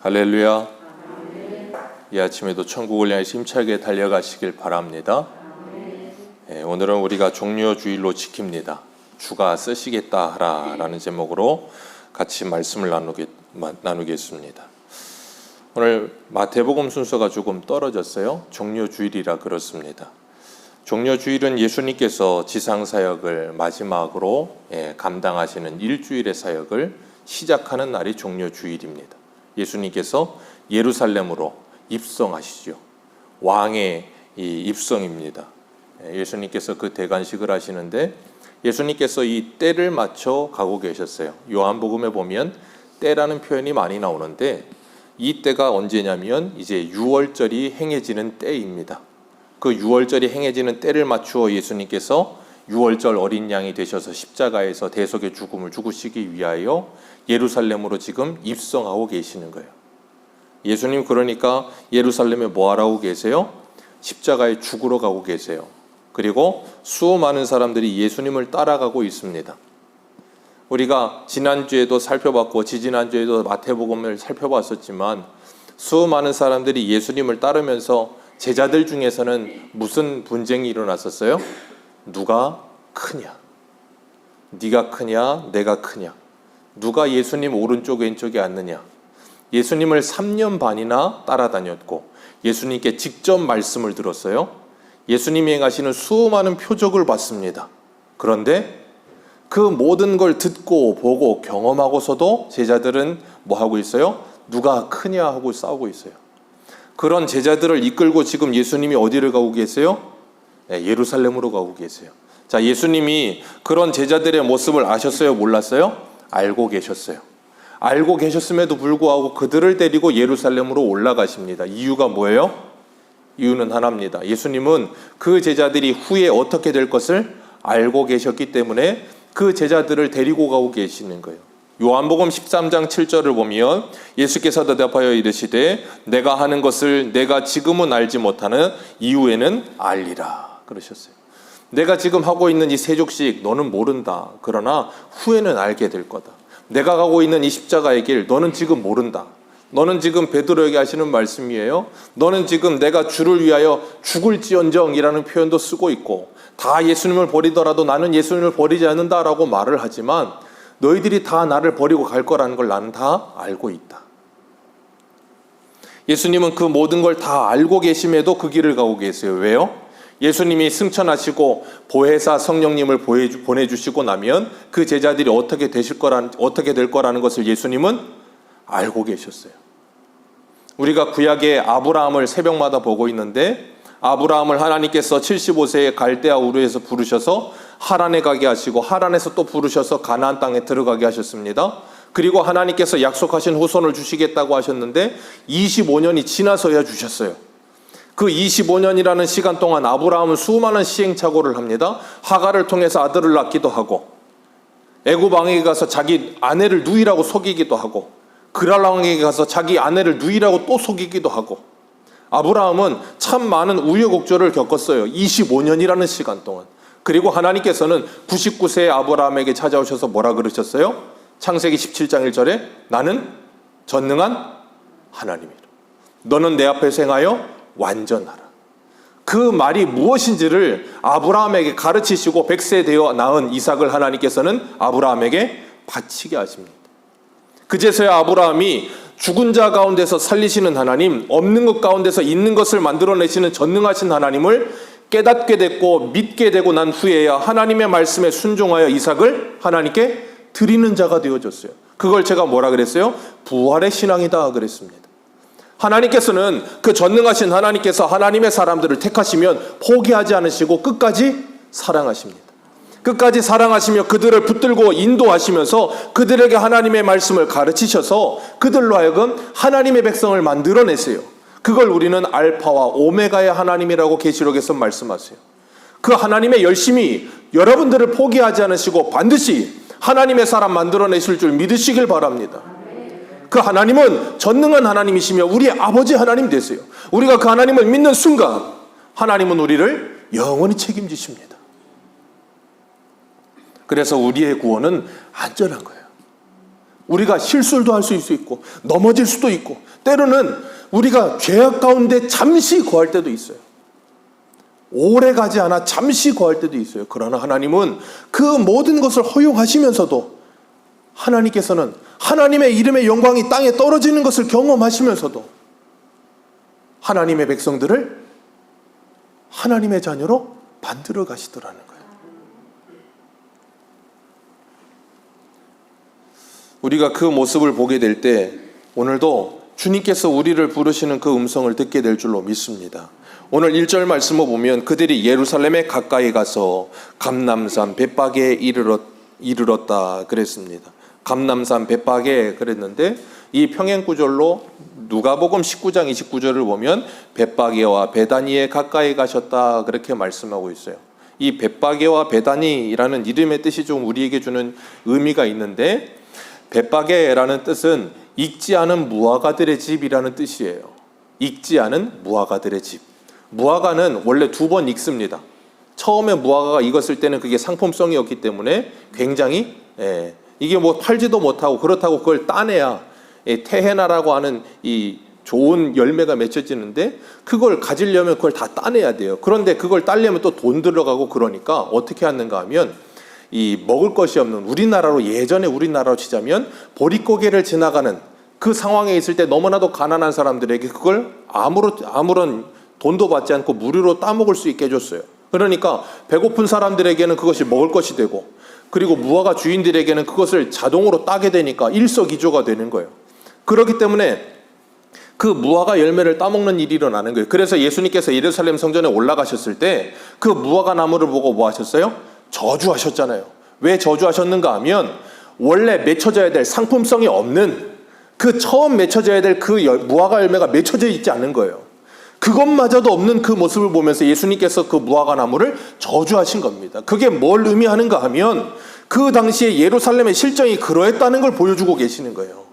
할렐루야. 이 아침에도 천국을 향해 힘차게 달려가시길 바랍니다. 오늘은 우리가 종려주일로 지킵니다. 주가 쓰시겠다 하라 라는 제목으로 같이 말씀을 나누겠습니다. 오늘 마태복음 순서가 조금 떨어졌어요. 종려주일이라 그렇습니다. 종려주일은 예수님께서 지상사역을 마지막으로 감당하시는 일주일의 사역을 시작하는 날이 종려주일입니다. 예수님께서 예루살렘으로 입성하시죠. 왕의 이 입성입니다. 예수님께서 그 대관식을 하시는데 예수님께서 이 때를 맞춰 가고 계셨어요. 요한복음에 보면 때라는 표현이 많이 나오는데 이 때가 언제냐면 이제 유월절이 행해지는 때입니다. 그 유월절이 행해지는 때를 맞추어 예수님께서 유월절 어린 양이 되셔서 십자가에서 대속의 죽음을 죽으시기 위하여 예루살렘으로 지금 입성하고 계시는 거예요. 예수님 그러니까 예루살렘에 뭐 하라고 계세요? 십자가에 죽으러 가고 계세요. 그리고 수많은 사람들이 예수님을 따라가고 있습니다. 우리가 지난주에도 살펴봤고 지지난주에도 마태복음을 살펴봤었지만 수많은 사람들이 예수님을 따르면서 제자들 중에서는 무슨 분쟁이 일어났었어요? 누가 크냐? 네가 크냐? 내가 크냐? 누가 예수님 오른쪽 왼쪽에 앉느냐? 예수님을 3년 반이나 따라다녔고 예수님께 직접 말씀을 들었어요. 예수님이 행하시는 수많은 표적을 봤습니다. 그런데 그 모든 걸 듣고 보고 경험하고서도 제자들은 뭐 하고 있어요? 누가 크냐 하고 싸우고 있어요. 그런 제자들을 이끌고 지금 예수님이 어디를 가고 계세요? 예루살렘으로 가고 계세요. 자, 예수님이 그런 제자들의 모습을 아셨어요? 몰랐어요? 알고 계셨어요. 알고 계셨음에도 불구하고 그들을 데리고 예루살렘으로 올라가십니다. 이유가 뭐예요? 이유는 하나입니다. 예수님은 그 제자들이 후에 어떻게 될 것을 알고 계셨기 때문에 그 제자들을 데리고 가고 계시는 거예요. 요한복음 13장 7절을 보면 예수께서 대답하여 이르시되 내가 하는 것을 내가 지금은 알지 못하는 이후에는 알리라 그러셨어요. 내가 지금 하고 있는 이 세족식 너는 모른다. 그러나 후에는 알게 될 거다. 내가 가고 있는 이 십자가의 길 너는 지금 모른다. 너는 지금 베드로에게 하시는 말씀이에요. 너는 지금 내가 주를 위하여 죽을지언정이라는 표현도 쓰고 있고 다 예수님을 버리더라도 나는 예수님을 버리지 않는다라고 말을 하지만 너희들이 다 나를 버리고 갈 거라는 걸 나는 다 알고 있다. 예수님은 그 모든 걸 다 알고 계심에도 그 길을 가고 계세요. 왜요? 예수님이 승천하시고 보혜사 성령님을 보내주시고 나면 그 제자들이 어떻게 될 거라는 것을 예수님은 알고 계셨어요. 우리가 구약의 아브라함을 새벽마다 보고 있는데 아브라함을 하나님께서 75세에 갈대아 우르에서 부르셔서 하란에 가게 하시고 하란에서 또 부르셔서 가나안 땅에 들어가게 하셨습니다. 그리고 하나님께서 약속하신 후손을 주시겠다고 하셨는데 25년이 지나서야 주셨어요. 그 25년이라는 시간 동안 아브라함은 수많은 시행착오를 합니다. 하갈을 통해서 아들을 낳기도 하고 애굽 왕에게 가서 자기 아내를 누이라고 속이기도 하고 그랄 왕에게 가서 자기 아내를 누이라고 또 속이기도 하고 아브라함은 참 많은 우여곡절을 겪었어요. 25년이라는 시간 동안. 그리고 하나님께서는 99세의 아브라함에게 찾아오셔서 뭐라 그러셨어요? 창세기 17장 1절에 나는 전능한 하나님이라. 너는 내 앞에서 행하여 완전하라. 그 말이 무엇인지를 아브라함에게 가르치시고 100세 되어 낳은 이삭을 하나님께서는 아브라함에게 바치게 하십니다. 그제서야 아브라함이 죽은 자 가운데서 살리시는 하나님, 없는 것 가운데서 있는 것을 만들어내시는 전능하신 하나님을 깨닫게 됐고 믿게 되고 난 후에야 하나님의 말씀에 순종하여 이삭을 하나님께 드리는 자가 되어졌어요. 그걸 제가 뭐라 그랬어요? 부활의 신앙이다 그랬습니다. 하나님께서는 그 전능하신 하나님께서 하나님의 사람들을 택하시면 포기하지 않으시고 끝까지 사랑하십니다. 끝까지 사랑하시며 그들을 붙들고 인도하시면서 그들에게 하나님의 말씀을 가르치셔서 그들로 하여금 하나님의 백성을 만들어내세요. 그걸 우리는 알파와 오메가의 하나님이라고 계시록에서 말씀하세요. 그 하나님의 열심히 여러분들을 포기하지 않으시고 반드시 하나님의 사람 만들어내실 줄 믿으시길 바랍니다. 그 하나님은 전능한 하나님이시며 우리의 아버지 하나님 되세요. 우리가 그 하나님을 믿는 순간 하나님은 우리를 영원히 책임지십니다. 그래서 우리의 구원은 안전한 거예요. 우리가 실수도 할 수 있고 넘어질 수도 있고 때로는 우리가 죄악 가운데 잠시 거할 때도 있어요. 오래 가지 않아 잠시 거할 때도 있어요. 그러나 하나님은 그 모든 것을 허용하시면서도 하나님께서는 하나님의 이름의 영광이 땅에 떨어지는 것을 경험하시면서도 하나님의 백성들을 하나님의 자녀로 만들어 가시더라는 거예요. 우리가 그 모습을 보게 될 때 오늘도 주님께서 우리를 부르시는 그 음성을 듣게 될 줄로 믿습니다. 오늘 1절 말씀을 보면 그들이 예루살렘에 가까이 가서 감람산 벳박에 이르렀다 그랬습니다. 감람산 벳박에 그랬는데 이 평행구절로 누가복음 19장 29절을 보면 벳박에와 베다니에 가까이 가셨다 그렇게 말씀하고 있어요. 이 벳박에와 베다니라는 이름의 뜻이 좀 우리에게 주는 의미가 있는데 벳박에라는 뜻은 익지 않은 무화과들의 집이라는 뜻이에요. 익지 않은 무화과들의 집. 무화과는 원래 2번 익습니다. 처음에 무화과가 익었을 때는 그게 상품성이었기 때문에 굉장히 이게 뭐 팔지도 못하고 그렇다고 그걸 따내야 테헤나라고 하는 이 좋은 열매가 맺혀지는데 그걸 가지려면 그걸 다 따내야 돼요. 그런데 그걸 따려면 또 돈 들어가고 그러니까 어떻게 하는가 하면 이 먹을 것이 없는 우리나라로 예전에 우리나라로 치자면 보릿고개를 지나가는 그 상황에 있을 때 너무나도 가난한 사람들에게 그걸 아무런 돈도 받지 않고 무료로 따먹을 수 있게 해줬어요. 그러니까 배고픈 사람들에게는 그것이 먹을 것이 되고 그리고 무화과 주인들에게는 그것을 자동으로 따게 되니까 일석이조가 되는 거예요. 그렇기 때문에 그 무화과 열매를 따먹는 일이 일어나는 거예요. 그래서 예수님께서 예루살렘 성전에 올라가셨을 때 그 무화과 나무를 보고 뭐 하셨어요? 저주하셨잖아요. 왜 저주하셨는가 하면 원래 맺혀져야 될 상품성이 없는 그 처음 맺혀져야 될 그 무화과 열매가 맺혀져 있지 않은 거예요. 그것마저도 없는 그 모습을 보면서 예수님께서 그 무화과 나무를 저주하신 겁니다. 그게 뭘 의미하는가 하면 그 당시에 예루살렘의 실정이 그러했다는 걸 보여주고 계시는 거예요.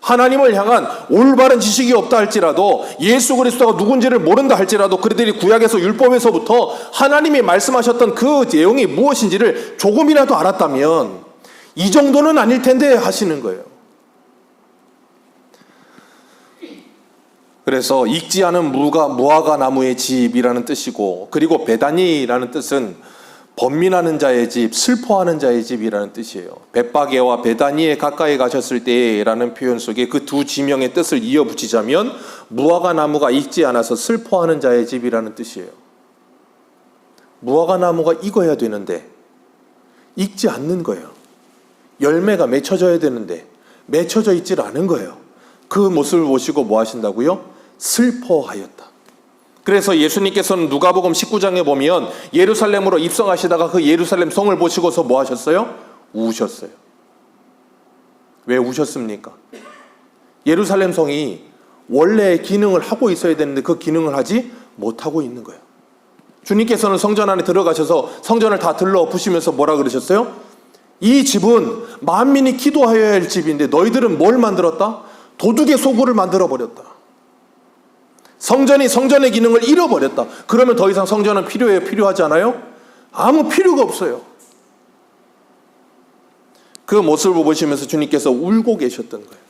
하나님을 향한 올바른 지식이 없다 할지라도 예수 그리스도가 누군지를 모른다 할지라도 그들이 구약에서 율법에서부터 하나님이 말씀하셨던 그 내용이 무엇인지를 조금이라도 알았다면 이 정도는 아닐 텐데 하시는 거예요. 그래서 익지 않은 무화과 나무의 집이라는 뜻이고 그리고 베다니라는 뜻은 번민하는 자의 집, 슬퍼하는 자의 집이라는 뜻이에요. 벳박에와 베다니에 가까이 가셨을 때라는 표현 속에 그 두 지명의 뜻을 이어붙이자면 무화과 나무가 익지 않아서 슬퍼하는 자의 집이라는 뜻이에요. 무화과 나무가 익어야 되는데 익지 않는 거예요. 열매가 맺혀져야 되는데 맺혀져 있질 않은 거예요. 그 모습을 보시고 뭐 하신다고요? 슬퍼하였다. 그래서 예수님께서는 누가복음 19장에 보면 예루살렘으로 입성하시다가 그 예루살렘 성을 보시고서 뭐 하셨어요? 우셨어요. 왜 우셨습니까? 예루살렘 성이 원래의 기능을 하고 있어야 되는데 그 기능을 하지 못하고 있는 거예요. 주님께서는 성전 안에 들어가셔서 성전을 다 들러부시면서 뭐라 그러셨어요? 이 집은 만민이 기도하여야 할 집인데 너희들은 뭘 만들었다? 도둑의 소굴을 만들어버렸다. 성전이 성전의 기능을 잃어버렸다. 그러면 더 이상 성전은 필요해요? 필요하지 않아요? 아무 필요가 없어요. 그 모습을 보시면서 주님께서 울고 계셨던 거예요.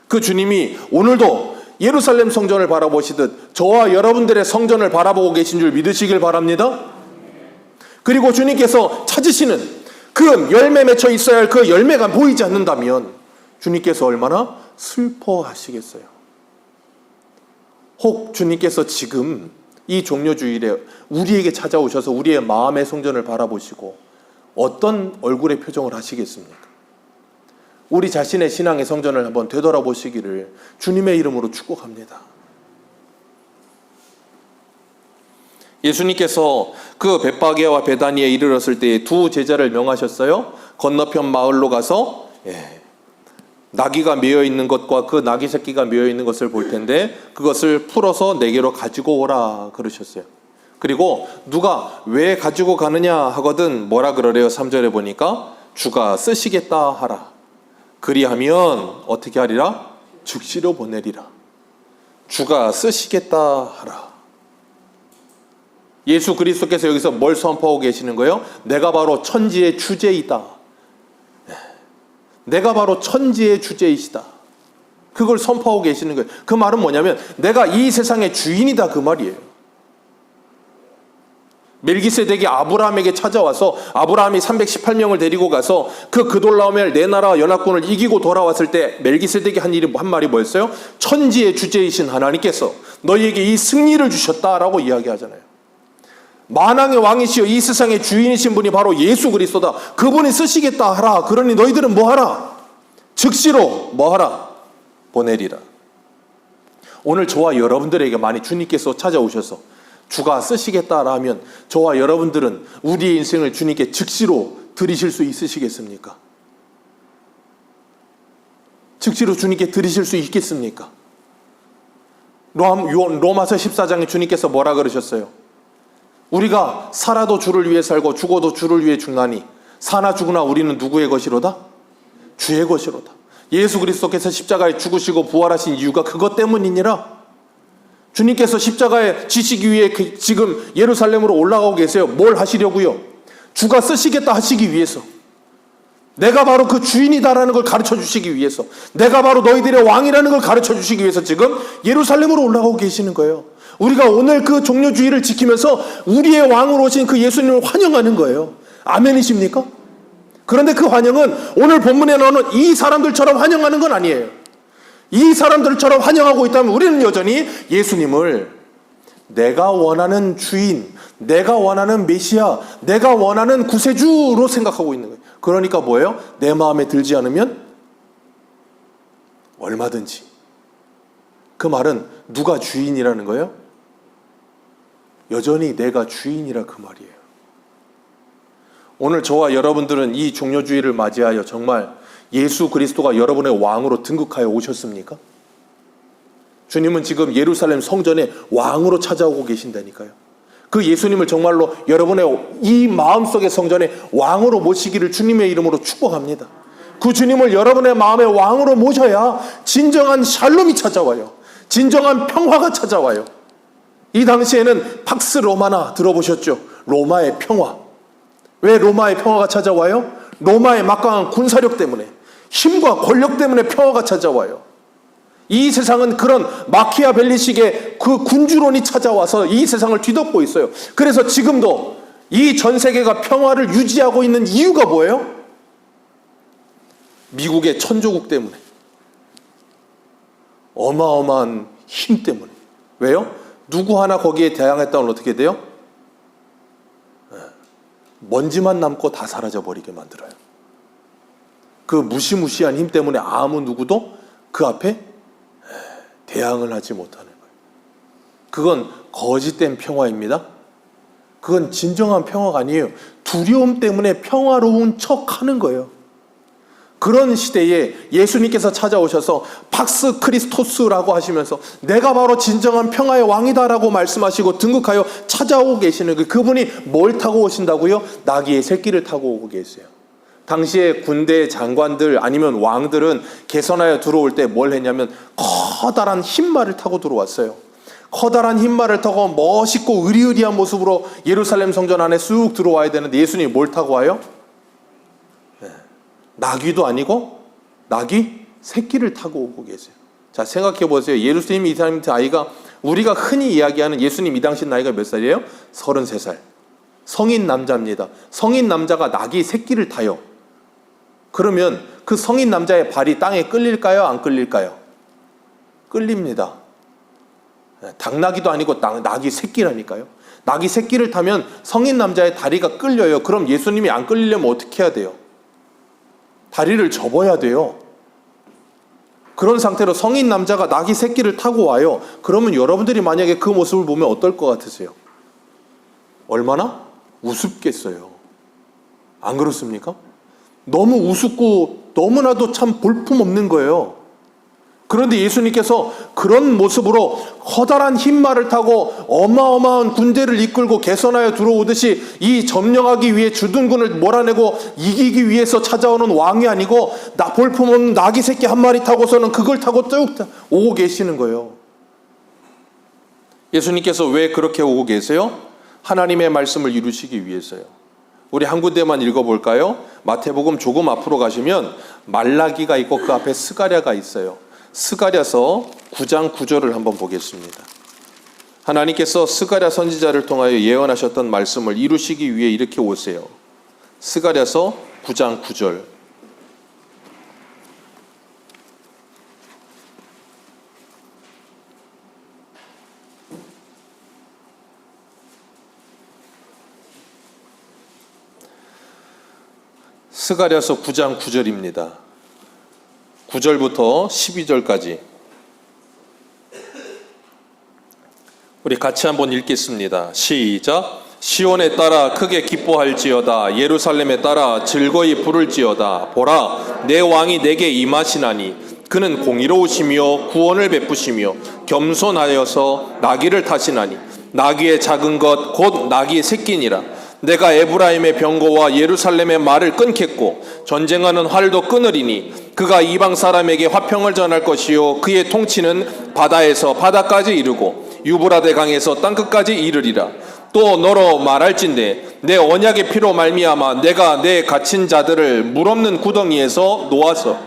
그 주님이 오늘도 예루살렘 성전을 바라보시듯 저와 여러분들의 성전을 바라보고 계신 줄 믿으시길 바랍니다. 그리고 주님께서 찾으시는 그 열매 맺혀 있어야 할 그 열매가 보이지 않는다면 주님께서 얼마나 슬퍼하시겠어요. 혹 주님께서 지금 이 종료주일에 우리에게 찾아오셔서 우리의 마음의 성전을 바라보시고 어떤 얼굴의 표정을 하시겠습니까? 우리 자신의 신앙의 성전을 한번 되돌아보시기를 주님의 이름으로 축복합니다. 예수님께서 그 벳박에와 베다니에 이르렀을 때 두 제자를 명하셨어요. 건너편 마을로 가서 나귀가 메어 있는 것과 그 나귀 새끼가 메어 있는 것을 볼 텐데 그것을 풀어서 내게로 가지고 오라 그러셨어요. 그리고 누가 왜 가지고 가느냐 하거든 뭐라 그러래요? 3절에 보니까 주가 쓰시겠다 하라. 그리하면 어떻게 하리라? 즉시로 보내리라. 주가 쓰시겠다 하라. 예수 그리스도께서 여기서 뭘 선포하고 계시는 거예요? 내가 바로 천지의 주제이다. 내가 바로 천지의 주제이시다. 그걸 선포하고 계시는 거예요. 그 말은 뭐냐면 내가 이 세상의 주인이다 그 말이에요. 멜기세덱이 아브라함에게 찾아와서 아브라함이 318명을 데리고 가서 그 그돌라오멜 네 나라 연합군을 이기고 돌아왔을 때 멜기세덱이 한 말이 뭐였어요? 천지의 주제이신 하나님께서 너희에게 이 승리를 주셨다라고 이야기하잖아요. 만왕의 왕이시여 이 세상의 주인이신 분이 바로 예수 그리스도다. 그분이 쓰시겠다 하라. 그러니 너희들은 뭐 하라? 즉시로 뭐 하라? 보내리라. 오늘 저와 여러분들에게 만약 주님께서 찾아오셔서 주가 쓰시겠다라 하면 저와 여러분들은 우리의 인생을 주님께 즉시로 드리실 수 있으시겠습니까? 즉시로 주님께 드리실 수 있겠습니까? 로마서 14장에 주님께서 뭐라 그러셨어요? 우리가 살아도 주를 위해 살고 죽어도 주를 위해 죽나니 사나 죽으나 우리는 누구의 것이로다? 주의 것이로다. 예수 그리스도께서 십자가에 죽으시고 부활하신 이유가 그것 때문이니라. 주님께서 십자가에 지시기 위해 지금 예루살렘으로 올라가고 계세요. 뭘 하시려고요? 주가 쓰시겠다 하시기 위해서. 내가 바로 그 주인이다라는 걸 가르쳐 주시기 위해서. 내가 바로 너희들의 왕이라는 걸 가르쳐 주시기 위해서 지금 예루살렘으로 올라가고 계시는 거예요. 우리가 오늘 그 종료주의를 지키면서 우리의 왕으로 오신 그 예수님을 환영하는 거예요. 아멘이십니까? 그런데 그 환영은 오늘 본문에 나오는 이 사람들처럼 환영하는 건 아니에요. 이 사람들처럼 환영하고 있다면 우리는 여전히 예수님을 내가 원하는 주인, 내가 원하는 메시아, 내가 원하는 구세주로 생각하고 있는 거예요. 그러니까 뭐예요? 내 마음에 들지 않으면 얼마든지. 그 말은 누가 주인이라는 거예요? 여전히 내가 주인이라 그 말이에요. 오늘 저와 여러분들은 이 종료주의를 맞이하여 정말 예수 그리스도가 여러분의 왕으로 등극하여 오셨습니까? 주님은 지금 예루살렘 성전에 왕으로 찾아오고 계신다니까요. 그 예수님을 정말로 여러분의 이 마음속의 성전에 왕으로 모시기를 주님의 이름으로 축복합니다. 그 주님을 여러분의 마음의 왕으로 모셔야 진정한 샬롬이 찾아와요. 진정한 평화가 찾아와요. 이 당시에는 팍스 로마나 들어보셨죠? 로마의 평화. 왜 로마의 평화가 찾아와요? 로마의 막강한 군사력 때문에, 힘과 권력 때문에 평화가 찾아와요. 이 세상은 그런 마키아벨리식의 그 군주론이 찾아와서 이 세상을 뒤덮고 있어요. 그래서 지금도 이 전 세계가 평화를 유지하고 있는 이유가 뭐예요? 미국의 천조국 때문에, 어마어마한 힘 때문에. 왜요? 누구 하나 거기에 대항했다면 어떻게 돼요? 먼지만 남고 다 사라져버리게 만들어요. 그 무시무시한 힘 때문에 아무 누구도 그 앞에 대항을 하지 못하는 거예요. 그건 거짓된 평화입니다. 그건 진정한 평화가 아니에요. 두려움 때문에 평화로운 척하는 거예요. 그런 시대에 예수님께서 찾아오셔서 팍스 크리스토스라고 하시면서 내가 바로 진정한 평화의 왕이다라고 말씀하시고 등극하여 찾아오고 계시는 그분이 뭘 타고 오신다고요? 나귀의 새끼를 타고 오고 계세요. 당시에 군대 장관들 아니면 왕들은 개선하여 들어올 때 뭘 했냐면 커다란 흰말을 타고 들어왔어요. 커다란 흰말을 타고 멋있고 의리의리한 모습으로 예루살렘 성전 안에 쑥 들어와야 되는데 예수님이 뭘 타고 와요? 나귀도 아니고 나귀 새끼를 타고 오고 계세요. 자, 생각해 보세요. 예루살렘 이스라엘 아이가 우리가 흔히 이야기하는 예수님 이 당시 나이가 몇 살이에요? 33살. 성인 남자입니다. 성인 남자가 나귀 새끼를 타요. 그러면 그 성인 남자의 발이 땅에 끌릴까요? 안 끌릴까요? 끌립니다. 당나귀도 아니고 나귀 새끼라니까요. 나귀 새끼를 타면 성인 남자의 다리가 끌려요. 그럼 예수님이 안 끌리려면 어떻게 해야 돼요? 다리를 접어야 돼요. 그런 상태로 성인 남자가 나귀 새끼를 타고 와요. 그러면 여러분들이 만약에 그 모습을 보면 어떨 것 같으세요? 얼마나 우습겠어요. 안 그렇습니까? 너무 우습고 너무나도 참 볼품없는 거예요. 그런데 예수님께서 그런 모습으로 커다란 흰말을 타고 어마어마한 군대를 이끌고 개선하여 들어오듯이 이 점령하기 위해 주둔군을 몰아내고 이기기 위해서 찾아오는 왕이 아니고 볼품없는 나귀 새끼 한 마리 타고서는 그걸 타고 쭉 오고 계시는 거예요. 예수님께서 왜 그렇게 오고 계세요? 하나님의 말씀을 이루시기 위해서요. 우리 한 군데만 읽어볼까요? 마태복음 조금 앞으로 가시면 말라기가 있고 그 앞에 스가랴가 있어요. 스가랴서 9장 9절을 한번 보겠습니다. 하나님께서 스가랴 선지자를 통하여 예언하셨던 말씀을 이루시기 위해 이렇게 오세요. 스가랴서 9장 9절. 스가랴서 9장 9절입니다. 9절부터 12절까지 우리 같이 한번 읽겠습니다. 시작. 시온에 따라 크게 기뻐할지어다. 예루살렘에 따라 즐거이 부를지어다. 보라, 내 왕이 내게 임하시나니 그는 공의로우시며 구원을 베푸시며 겸손하여서 나귀를 타시나니 나귀의 작은 것 곧 나귀의 새끼니라. 내가 에브라임의 병거와 예루살렘의 말을 끊겠고 전쟁하는 활도 끊으리니 그가 이방 사람에게 화평을 전할 것이요 그의 통치는 바다에서 바다까지 이르고 유브라데 강에서 땅끝까지 이르리라. 또 너로 말할진대 내 언약의 피로 말미암아 내가 내 갇힌 자들을 물 없는 구덩이에서 놓아서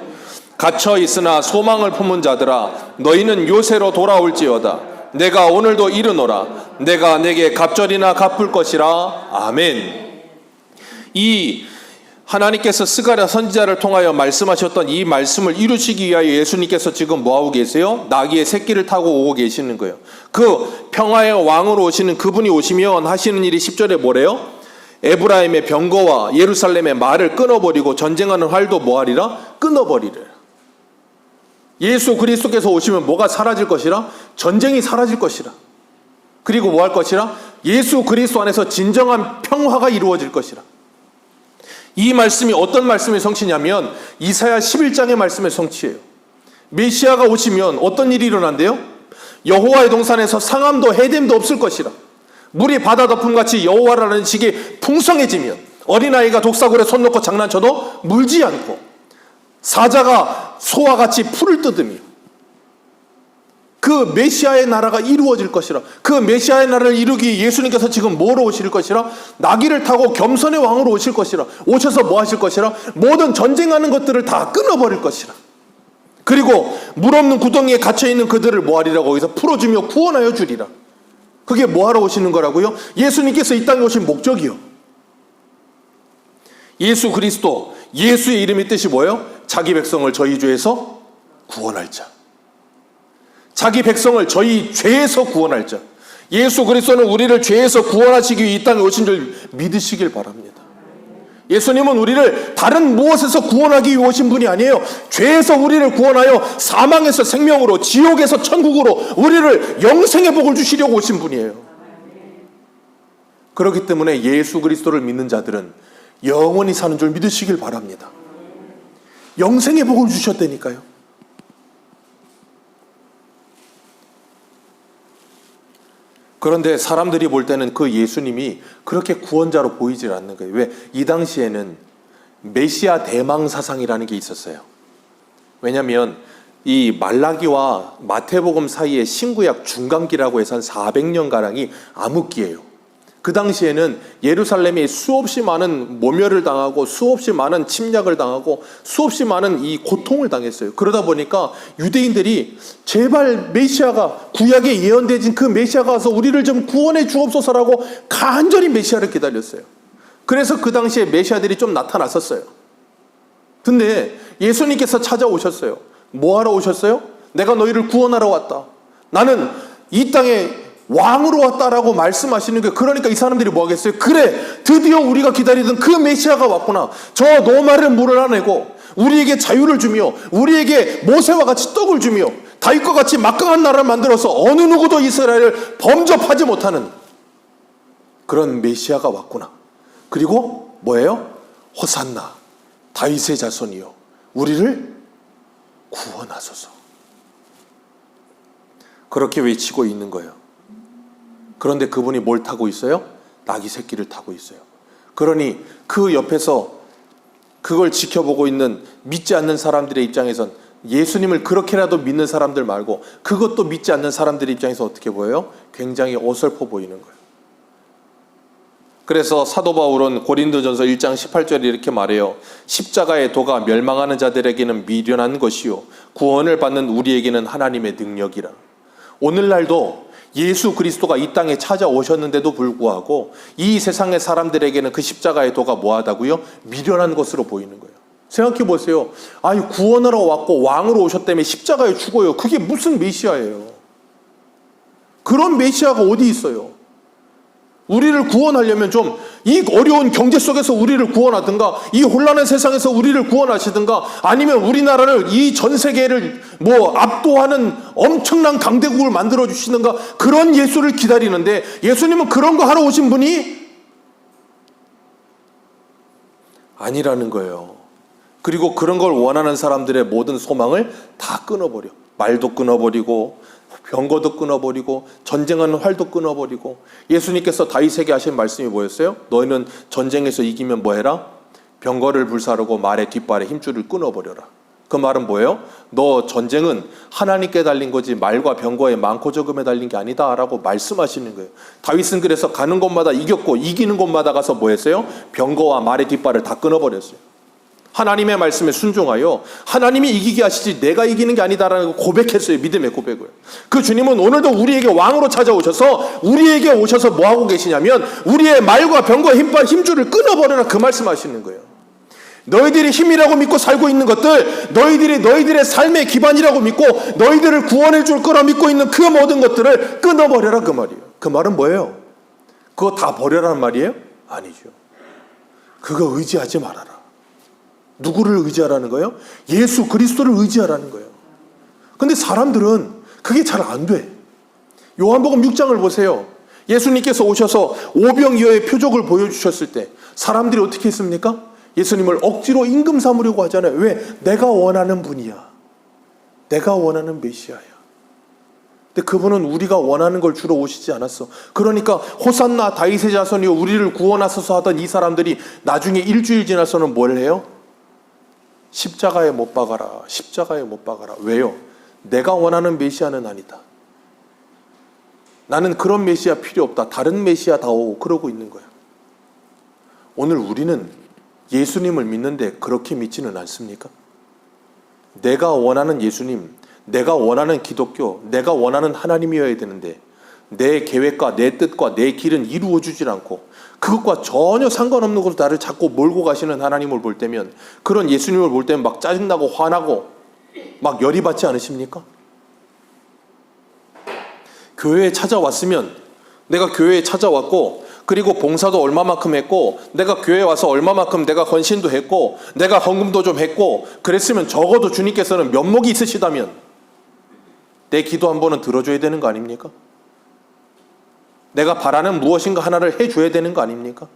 갇혀 있으나 소망을 품은 자들아 너희는 요새로 돌아올지어다. 내가 오늘도 이르노라. 내가 내게 갑절이나 갚을 것이라. 아멘. 이 하나님께서 스가랴 선지자를 통하여 말씀하셨던 이 말씀을 이루시기 위하여 예수님께서 지금 뭐하고 계세요? 나귀의 새끼를 타고 오고 계시는 거예요. 그 평화의 왕으로 오시는 그분이 오시면 하시는 일이 10절에 뭐래요? 에브라임의 병거와 예루살렘의 말을 끊어버리고 전쟁하는 활도 뭐하리라? 끊어버리래. 예수 그리스도께서 오시면 뭐가 사라질 것이라? 전쟁이 사라질 것이라. 그리고 뭐 할 것이라? 예수 그리스도 안에서 진정한 평화가 이루어질 것이라. 이 말씀이 어떤 말씀의 성취냐면 이사야 11장의 말씀의 성취예요. 메시아가 오시면 어떤 일이 일어난대요? 여호와의 동산에서 상함도 해됨도 없을 것이라. 물이 바다 덮음같이 여호와라는 식이 풍성해지면 어린아이가 독사굴에 손 놓고 장난쳐도 물지 않고 사자가 소와 같이 풀을 뜯으며 그 메시아의 나라가 이루어질 것이라. 그 메시아의 나라를 이루기 예수님께서 지금 뭐로 오실 것이라? 나귀를 타고 겸손의 왕으로 오실 것이라. 오셔서 뭐 하실 것이라? 모든 전쟁하는 것들을 다 끊어버릴 것이라. 그리고 물 없는 구덩이에 갇혀있는 그들을 뭐 하리라? 거기서 풀어주며 구원하여 주리라. 그게 뭐 하러 오시는 거라고요? 예수님께서 이 땅에 오신 목적이요. 예수 그리스도, 예수의 이름의 뜻이 뭐예요? 자기 백성을 저희 죄에서 구원할 자. 자기 백성을 저희 죄에서 구원할 자. 예수 그리스도는 우리를 죄에서 구원하시기 위해 이 땅에 오신 줄 믿으시길 바랍니다. 예수님은 우리를 다른 무엇에서 구원하기 위해 오신 분이 아니에요. 죄에서 우리를 구원하여 사망에서 생명으로, 지옥에서 천국으로 우리를 영생의 복을 주시려고 오신 분이에요. 그렇기 때문에 예수 그리스도를 믿는 자들은 영원히 사는 줄 믿으시길 바랍니다. 영생의 복을 주셨다니까요. 그런데 사람들이 볼 때는 그 예수님이 그렇게 구원자로 보이질 않는 거예요. 왜? 이 당시에는 메시아 대망 사상이라는 게 있었어요. 왜냐하면 이 말라기와 마태복음 사이에 신구약 중간기라고 해서 한 400년가량이 암흑기예요. 그 당시에는 예루살렘이 수없이 많은 모멸을 당하고 수없이 많은 침략을 당하고 수없이 많은 이 고통을 당했어요. 그러다 보니까 유대인들이 제발 메시아가 구약에 예언되진 그 메시아가 와서 우리를 좀 구원해 주옵소서라고 간절히 메시아를 기다렸어요. 그래서 그 당시에 메시아들이 좀 나타났었어요. 근데 예수님께서 찾아오셨어요. 뭐 하러 오셨어요? 내가 너희를 구원하러 왔다. 나는 이 땅에 왕으로 왔다라고 말씀하시는 게, 그러니까 이 사람들이 뭐 하겠어요? 그래, 드디어 우리가 기다리던 그 메시아가 왔구나. 저 노마를 물어내고 우리에게 자유를 주며 우리에게 모세와 같이 떡을 주며 다윗과 같이 막강한 나라를 만들어서 어느 누구도 이스라엘을 범접하지 못하는 그런 메시아가 왔구나. 그리고 뭐예요? 호산나, 다윗의 자손이요, 우리를 구원하소서. 그렇게 외치고 있는 거예요. 그런데 그분이 뭘 타고 있어요? 나귀 새끼를 타고 있어요. 그러니 그 옆에서 그걸 지켜보고 있는 믿지 않는 사람들의 입장에선 예수님을 그렇게라도 믿는 사람들 말고 그것도 믿지 않는 사람들의 입장에서 어떻게 보여요? 굉장히 어설퍼 보이는 거예요. 그래서 사도 바울은 고린도전서 1장 18절에 이렇게 말해요. 십자가의 도가 멸망하는 자들에게는 미련한 것이요 구원을 받는 우리에게는 하나님의 능력이라. 오늘날도 예수 그리스도가 이 땅에 찾아오셨는데도 불구하고 이 세상의 사람들에게는 그 십자가의 도가 뭐하다고요? 미련한 것으로 보이는 거예요. 생각해 보세요. 아니, 구원하러 왔고 왕으로 오셨다며 십자가에 죽어요. 그게 무슨 메시아예요? 그런 메시아가 어디 있어요? 우리를 구원하려면 좀 이 어려운 경제 속에서 우리를 구원하든가, 이 혼란한 세상에서 우리를 구원하시든가, 아니면 우리나라를 이 전 세계를 압도하는 엄청난 강대국을 만들어 주시든가, 그런 예수를 기다리는데, 예수님은 그런 거 하러 오신 분이 아니라는 거예요. 그리고 그런 걸 원하는 사람들의 모든 소망을 다 끊어버려. 말도 끊어버리고 병거도 끊어버리고 전쟁하는 활도 끊어버리고. 예수님께서 다윗에게 하신 말씀이 뭐였어요? 너희는 전쟁에서 이기면 뭐해라? 병거를 불사르고 말의 뒷발에 힘줄을 끊어버려라. 그 말은 뭐예요? 너 전쟁은 하나님께 달린 거지 말과 병거의 많고 적음에 달린 게 아니다 라고 말씀하시는 거예요. 다윗은 그래서 가는 곳마다 이겼고, 이기는 곳마다 가서 뭐 했어요? 병거와 말의 뒷발을 다 끊어버렸어요. 하나님의 말씀에 순종하여 하나님이 이기게 하시지 내가 이기는 게 아니다라는 걸 고백했어요. 믿음의 고백을. 그 주님은 오늘도 우리에게 왕으로 찾아오셔서 우리에게 오셔서 뭐하고 계시냐면 우리의 말과 병과 힘줄을 끊어버려라, 그 말씀하시는 거예요. 너희들이 힘이라고 믿고 살고 있는 것들, 너희들의 삶의 기반이라고 믿고 너희들을 구원해 줄 거라 믿고 있는 그 모든 것들을 끊어버려라, 그 말이에요. 그 말은 뭐예요? 그거 다 버려라는 말이에요? 아니죠. 그거 의지하지 말아라. 누구를 의지하라는 거예요? 예수 그리스도를 의지하라는 거예요. 근데 사람들은 그게 잘 안 돼. 요한복음 6장을 보세요. 예수님께서 오셔서 오병이어의 표적을 보여주셨을 때 사람들이 어떻게 했습니까? 예수님을 억지로 임금 삼으려고 하잖아요. 왜? 내가 원하는 분이야. 내가 원하는 메시아야. 근데 그분은 우리가 원하는 걸 주러 오시지 않았어. 그러니까 호산나 다윗의 자손이여 우리를 구원하소서 하던 이 사람들이 나중에 일주일 지나서는 뭘 해요? 십자가에 못 박아라. 십자가에 못 박아라. 왜요? 내가 원하는 메시아는 아니다. 나는 그런 메시아 필요 없다. 다른 메시아 다오. 그러고 있는 거예요. 오늘 우리는 예수님을 믿는데 그렇게 믿지는 않습니까? 내가 원하는 예수님, 내가 원하는 기독교, 내가 원하는 하나님이어야 되는데 내 계획과 내 뜻과 내 길은 이루어지질 않고 그것과 전혀 상관없는 것으로 나를 자꾸 몰고 가시는 하나님을 볼 때면, 그런 예수님을 볼 때면 막 짜증나고 화나고 막 열이 받지 않으십니까? 교회에 찾아왔으면, 내가 교회에 찾아왔고 그리고 봉사도 얼마만큼 했고 내가 교회에 와서 얼마만큼 내가 헌신도 했고 내가 헌금도 좀 했고 그랬으면 적어도 주님께서는 면목이 있으시다면 내 기도 한 번은 들어줘야 되는 거 아닙니까? 내가 바라는 무엇인가 하나를 해줘야 되는 거 아닙니까?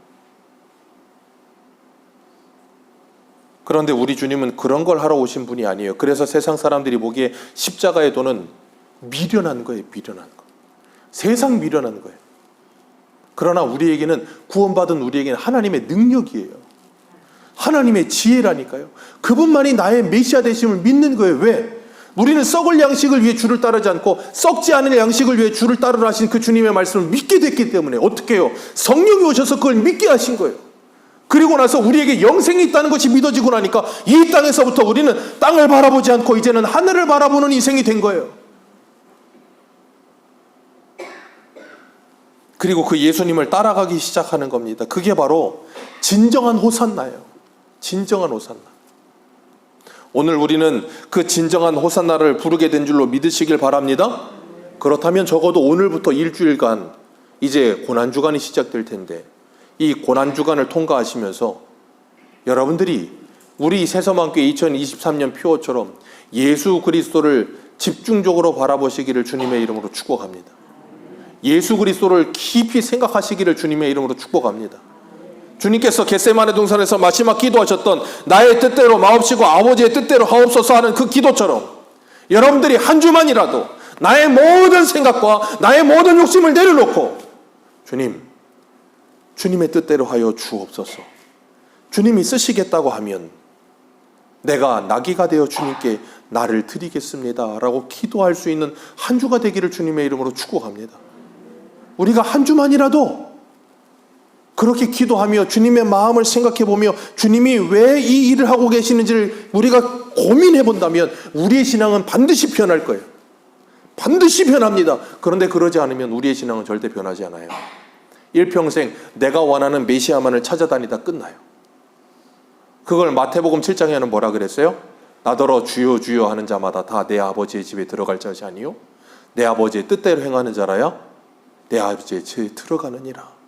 그런데 우리 주님은 그런 걸 하러 오신 분이 아니에요. 그래서 세상 사람들이 보기에 십자가의 도는 미련한 거예요. 미련한 거. 세상 미련한 거예요. 그러나 우리에게는, 구원받은 우리에게는 하나님의 능력이에요. 하나님의 지혜라니까요. 그분만이 나의 메시아 되심을 믿는 거예요. 왜? 우리는 썩을 양식을 위해 주를 따르지 않고 썩지 않을 양식을 위해 주를 따르라 하신 그 주님의 말씀을 믿게 됐기 때문에 어떻게 해요? 성령이 오셔서 그걸 믿게 하신 거예요. 그리고 나서 우리에게 영생이 있다는 것이 믿어지고 나니까 이 땅에서부터 우리는 땅을 바라보지 않고 이제는 하늘을 바라보는 인생이 된 거예요. 그리고 그 예수님을 따라가기 시작하는 겁니다. 그게 바로 진정한 호산나예요. 진정한 호산나. 오늘 우리는 그 진정한 호산나를 부르게 된 줄로 믿으시길 바랍니다. 그렇다면 적어도 오늘부터 일주일간 이제 고난주간이 시작될 텐데 이 고난주간을 통과하시면서 여러분들이 우리 새서만교회 2023년 표어처럼 예수 그리스도를 집중적으로 바라보시기를 주님의 이름으로 축복합니다. 예수 그리스도를 깊이 생각하시기를 주님의 이름으로 축복합니다. 주님께서 겟세마네 동산에서 마지막 기도하셨던 나의 뜻대로 마옵시고 아버지의 뜻대로 하옵소서 하는 그 기도처럼 여러분들이 한 주만이라도 나의 모든 생각과 나의 모든 욕심을 내려놓고 주님, 주님의 뜻대로 하여 주옵소서. 주님이 쓰시겠다고 하면 내가 나귀가 되어 주님께 나를 드리겠습니다 라고 기도할 수 있는 한 주가 되기를 주님의 이름으로 축복합니다. 우리가 한 주만이라도 그렇게 기도하며 주님의 마음을 생각해 보며 주님이 왜 이 일을 하고 계시는지를 우리가 고민해 본다면 우리의 신앙은 반드시 변할 거예요. 반드시 변합니다. 그런데 그러지 않으면 우리의 신앙은 절대 변하지 않아요. 일평생 내가 원하는 메시아만을 찾아다니다 끝나요. 그걸 마태복음 7장에는 뭐라 그랬어요? 나더러 주여 주여 하는 자마다 다 내 아버지의 집에 들어갈 자시 아니요 내 아버지의 뜻대로 행하는 자라야 내 아버지의 집에 들어가느니라.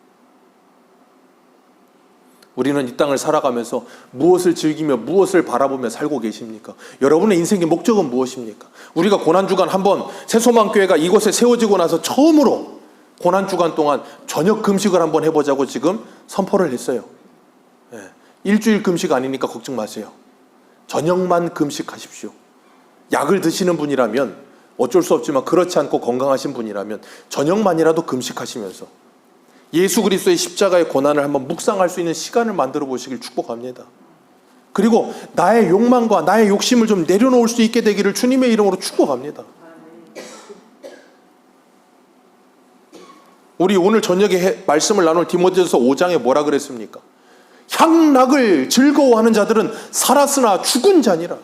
우리는 이 땅을 살아가면서 무엇을 즐기며 무엇을 바라보며 살고 계십니까? 여러분의 인생의 목적은 무엇입니까? 우리가 고난주간 한번 새소망교회가 이곳에 세워지고 나서 처음으로 고난주간 동안 저녁 금식을 한번 해보자고 지금 선포를 했어요. 일주일 금식 아니니까 걱정 마세요. 저녁만 금식하십시오. 약을 드시는 분이라면 어쩔 수 없지만 그렇지 않고 건강하신 분이라면 저녁만이라도 금식하시면서 예수 그리스도의 십자가의 고난을 한번 묵상할 수 있는 시간을 만들어 보시길 축복합니다. 그리고 나의 욕망과 나의 욕심을 좀 내려놓을 수 있게 되기를 주님의 이름으로 축복합니다. 우리 오늘 저녁에 말씀을 나눌 디모데전서 5장에 뭐라 그랬습니까? 향락을 즐거워하는 자들은 살았으나 죽은 자니라.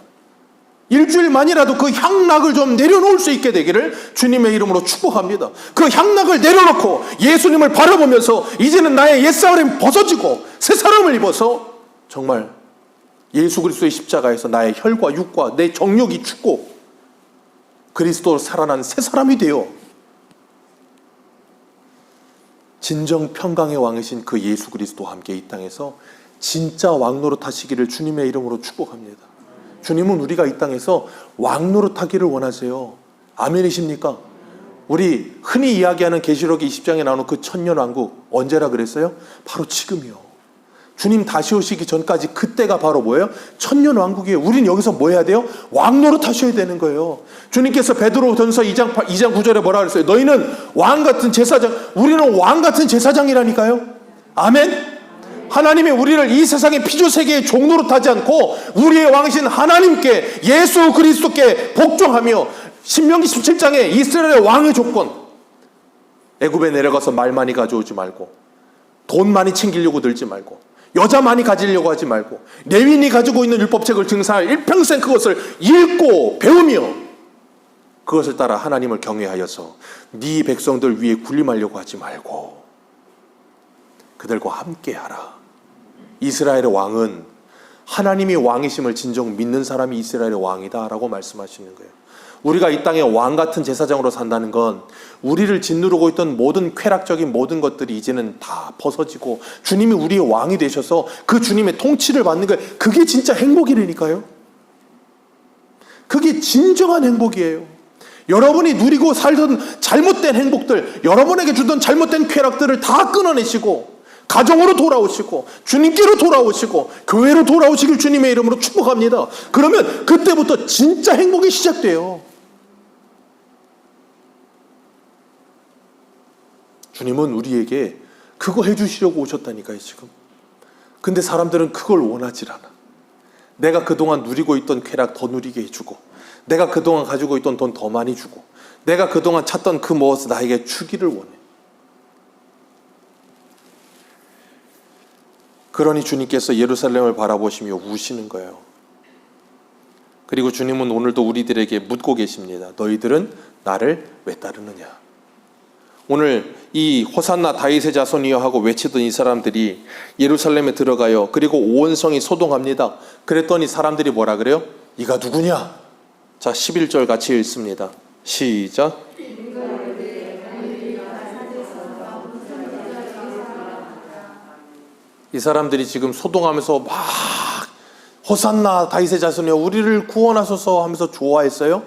일주일만이라도 그 향락을 좀 내려놓을 수 있게 되기를 주님의 이름으로 축복합니다. 그 향락을 내려놓고 예수님을 바라보면서 이제는 나의 옛사람이 벗어지고 새 사람을 입어서 정말 예수 그리스도의 십자가에서 나의 혈과 육과 내 정욕이 죽고 그리스도로 살아난 새 사람이 되어 진정 평강의 왕이신 그 예수 그리스도와 함께 이 땅에서 진짜 왕노릇 하시기를 주님의 이름으로 축복합니다. 주님은 우리가 이 땅에서 왕노릇 하기를 원하세요. 아멘이십니까? 우리 흔히 이야기하는 계시록 20장에 나오는 그 천년왕국 언제라 그랬어요? 바로 지금이요. 주님 다시 오시기 전까지 그때가 바로 뭐예요? 천년왕국이에요. 우린 여기서 뭐 해야 돼요? 왕노릇 하셔야 되는 거예요. 주님께서 베드로전서 2장 9절에 뭐라 그랬어요? 너희는 왕같은 제사장, 우리는 왕같은 제사장이라니까요. 아멘? 하나님이 우리를 이 세상의 피조세계의 종노릇 하지 않고 우리의 왕이신 하나님께 예수 그리스도께 복종하며 신명기 17장에 이스라엘의 왕의 조건, 애굽에 내려가서 말 많이 가져오지 말고 돈 많이 챙기려고 들지 말고 여자 많이 가지려고 하지 말고 레위인이 가지고 있는 율법책을 증상할 일평생 그것을 읽고 배우며 그것을 따라 하나님을 경외하여서 네 백성들 위에 군림하려고 하지 말고 그들과 함께하라. 이스라엘의 왕은 하나님이 왕이심을 진정 믿는 사람이 이스라엘의 왕이다 라고 말씀하시는 거예요. 우리가 이 땅에 왕같은 제사장으로 산다는 건 우리를 짓누르고 있던 모든 쾌락적인 모든 것들이 이제는 다 벗어지고 주님이 우리의 왕이 되셔서 그 주님의 통치를 받는 거예요. 그게 진짜 행복이라니까요. 그게 진정한 행복이에요. 여러분이 누리고 살던 잘못된 행복들, 여러분에게 주던 잘못된 쾌락들을 다 끊어내시고 가정으로 돌아오시고 주님께로 돌아오시고 교회로 돌아오시길 주님의 이름으로 축복합니다. 그러면 그때부터 진짜 행복이 시작돼요. 주님은 우리에게 그거 해주시려고 오셨다니까요 지금. 근데 사람들은 그걸 원하질 않아. 내가 그동안 누리고 있던 쾌락 더 누리게 해주고 내가 그동안 가지고 있던 돈 더 많이 주고 내가 그동안 찾던 그 무엇을 나에게 주기를 원해. 그러니 주님께서 예루살렘을 바라보시며 우시는 거예요. 그리고 주님은 오늘도 우리들에게 묻고 계십니다. 너희들은 나를 왜 따르느냐? 오늘 이 호산나 다윗의 자손이여 하고 외치던 이 사람들이 예루살렘에 들어가요. 그리고 온 성이 소동합니다. 그랬더니 사람들이 뭐라 그래요? 이가 누구냐? 자, 11절 같이 읽습니다. 시작. 이 사람들이 지금 소동하면서 막 호산나 다윗의 자손이여 우리를 구원하소서 하면서 좋아했어요.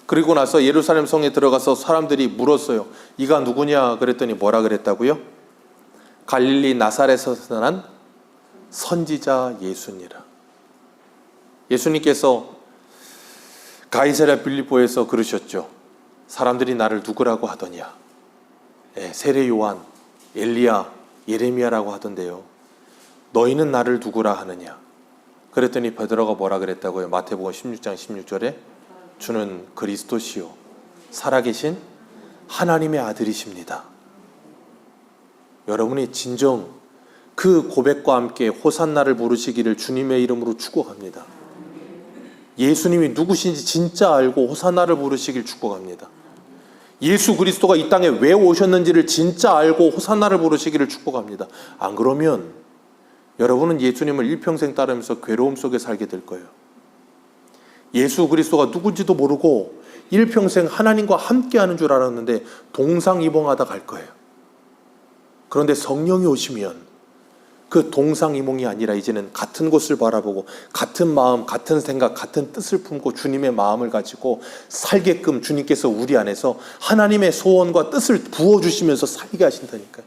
그리고 나서 예루살렘 성에 들어가서 사람들이 물었어요. 이가 누구냐? 그랬더니 뭐라 그랬다고요? 갈릴리 나사렛에서 난 선지자 예수니라. 예수님께서 가이사랴 빌립보에서 그러셨죠. 사람들이 나를 누구라고 하더냐? 세례 요한, 엘리야, 예레미야라고 하던데요. 너희는 나를 누구라 하느냐? 그랬더니 베드로가 뭐라 그랬다고요? 마태복음 16장 16절에 주는 그리스도시요 살아계신 하나님의 아들이십니다. 여러분이 진정 그 고백과 함께 호산나를 부르시기를 주님의 이름으로 축복합니다. 예수님이 누구신지 진짜 알고 호산나를 부르시길 축복합니다. 예수 그리스도가 이 땅에 왜 오셨는지를 진짜 알고 호산나를 부르시기를 축복합니다. 안 그러면 여러분은 예수님을 일평생 따르면서 괴로움 속에 살게 될 거예요. 예수 그리스도가 누군지도 모르고 일평생 하나님과 함께하는 줄 알았는데 동상이몽하다 갈 거예요. 그런데 성령이 오시면 그 동상이몽이 아니라 이제는 같은 곳을 바라보고 같은 마음, 같은 생각, 같은 뜻을 품고 주님의 마음을 가지고 살게끔 주님께서 우리 안에서 하나님의 소원과 뜻을 부어주시면서 살게 하신다니까요.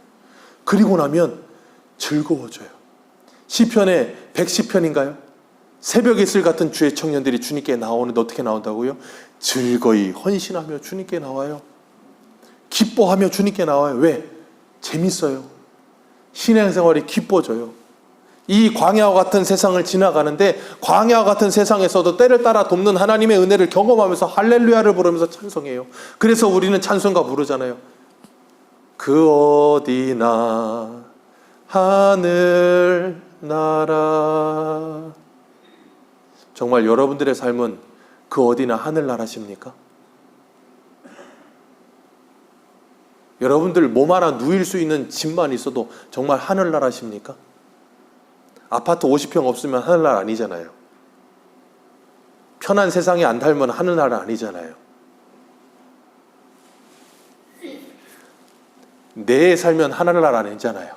그리고 나면 즐거워져요. 시편의 110편인가요? 새벽의 이슬 같은 주의 청년들이 주님께 나오는데 어떻게 나온다고요? 즐거이 헌신하며 주님께 나와요. 기뻐하며 주님께 나와요. 왜? 재밌어요. 신앙생활이 기뻐져요. 이 광야와 같은 세상을 지나가는데 광야와 같은 세상에서도 때를 따라 돕는 하나님의 은혜를 경험하면서 할렐루야를 부르면서 찬송해요. 그래서 우리는 찬송가 부르잖아요. 그 어디나 하늘 나라. 정말 여러분들의 삶은 그 어디나 하늘나라십니까? 여러분들 몸 하나 누일 수 있는 집만 있어도 정말 하늘나라십니까? 아파트 50평 없으면 하늘나라 아니잖아요. 편한 세상에 안 살면 하늘나라 아니잖아요. 내에 살면 하늘나라 아니잖아요.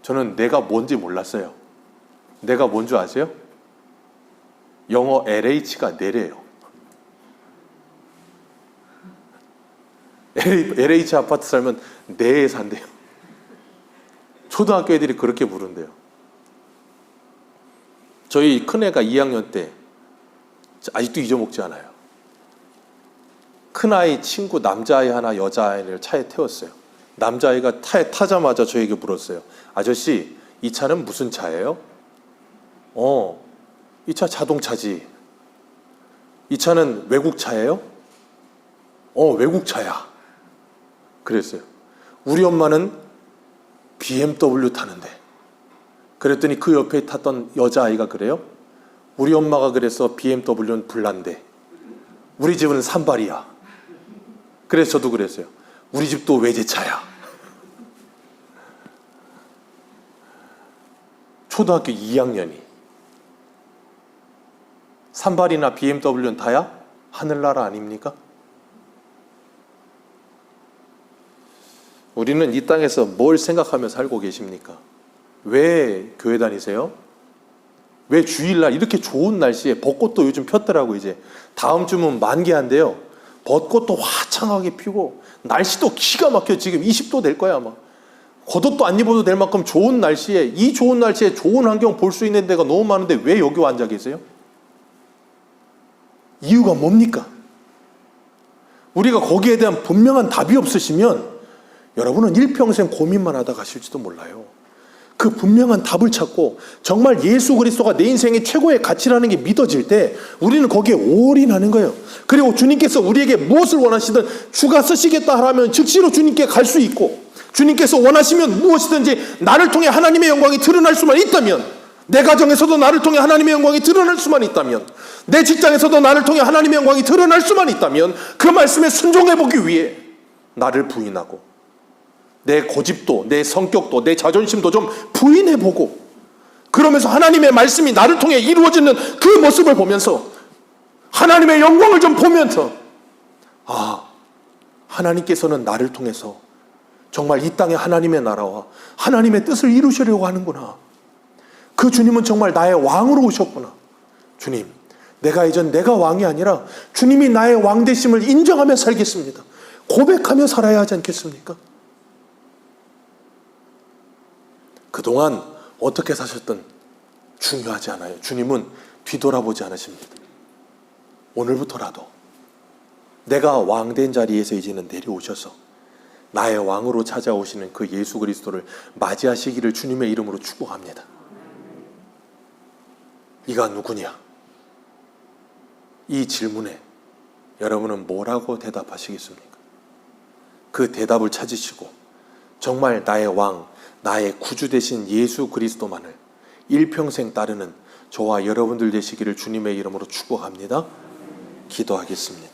저는 내가 뭔지 몰랐어요. 내가 뭔 줄 아세요? 영어 LH가 내래요. LH 아파트 살면 내에 산대요. 초등학교 애들이 그렇게 부른대요. 저희 큰애가 2학년 때 아직도 잊어먹지 않아요. 큰아이 친구 남자아이 하나 여자아이를 차에 태웠어요. 남자아이가 차에 타자마자 저에게 물었어요. 아저씨, 이 차는 무슨 차예요? 이 차 자동차지. 이 차는 외국 차예요? 외국 차야. 그랬어요. 우리 엄마는 BMW 타는데. 그랬더니 그 옆에 탔던 여자아이가 그래요? 우리 엄마가 그래서 BMW는 불난데 우리 집은 산발이야. 그래서 저도 그랬어요. 우리 집도 외제차야. 초등학교 2학년이 산발이나 BMW는 타야 하늘나라 아닙니까? 우리는 이 땅에서 뭘 생각하며 살고 계십니까? 왜 교회 다니세요? 왜 주일날 이렇게 좋은 날씨에 벚꽃도 요즘 폈더라고. 이제 다음 주면 만개한대요. 벚꽃도 화창하게 피고 날씨도 기가 막혀. 지금 20도 될 거야 아마. 겉옷도 안 입어도 될 만큼 좋은 날씨에, 이 좋은 날씨에 좋은 환경 볼 수 있는 데가 너무 많은데 왜 여기 와 앉아 계세요? 이유가 뭡니까? 우리가 거기에 대한 분명한 답이 없으시면 여러분은 일평생 고민만 하다 가실지도 몰라요. 그 분명한 답을 찾고 정말 예수 그리스도가 내 인생의 최고의 가치라는 게 믿어질 때 우리는 거기에 올인하는 거예요. 그리고 주님께서 우리에게 무엇을 원하시든 주가 쓰시겠다 하라면 즉시로 주님께 갈 수 있고, 주님께서 원하시면 무엇이든지 나를 통해 하나님의 영광이 드러날 수만 있다면, 내 가정에서도 나를 통해 하나님의 영광이 드러날 수만 있다면, 내 직장에서도 나를 통해 하나님의 영광이 드러날 수만 있다면 그 말씀에 순종해보기 위해 나를 부인하고 내 고집도, 내 성격도, 내 자존심도 좀 부인해보고, 그러면서 하나님의 말씀이 나를 통해 이루어지는 그 모습을 보면서 하나님의 영광을 좀 보면서, 하나님께서는 나를 통해서 정말 이 땅에 하나님의 나라와 하나님의 뜻을 이루시려고 하는구나. 그 주님은 정말 나의 왕으로 오셨구나. 주님, 내가 이젠 내가 왕이 아니라 주님이 나의 왕 되심을 인정하며 살겠습니다. 고백하며 살아야 하지 않겠습니까? 그동안 어떻게 사셨든 중요하지 않아요. 주님은 뒤돌아보지 않으십니다. 오늘부터라도 내가 왕된 자리에서 이제는 내려오셔서 나의 왕으로 찾아오시는 그 예수 그리스도를 맞이하시기를 주님의 이름으로 축복합니다. 이가 누구냐? 이 질문에 여러분은 뭐라고 대답하시겠습니까? 그 대답을 찾으시고 정말 나의 왕, 나의 구주 되신 예수 그리스도만을 일평생 따르는 저와 여러분들 되시기를 주님의 이름으로 축복합니다. 기도하겠습니다.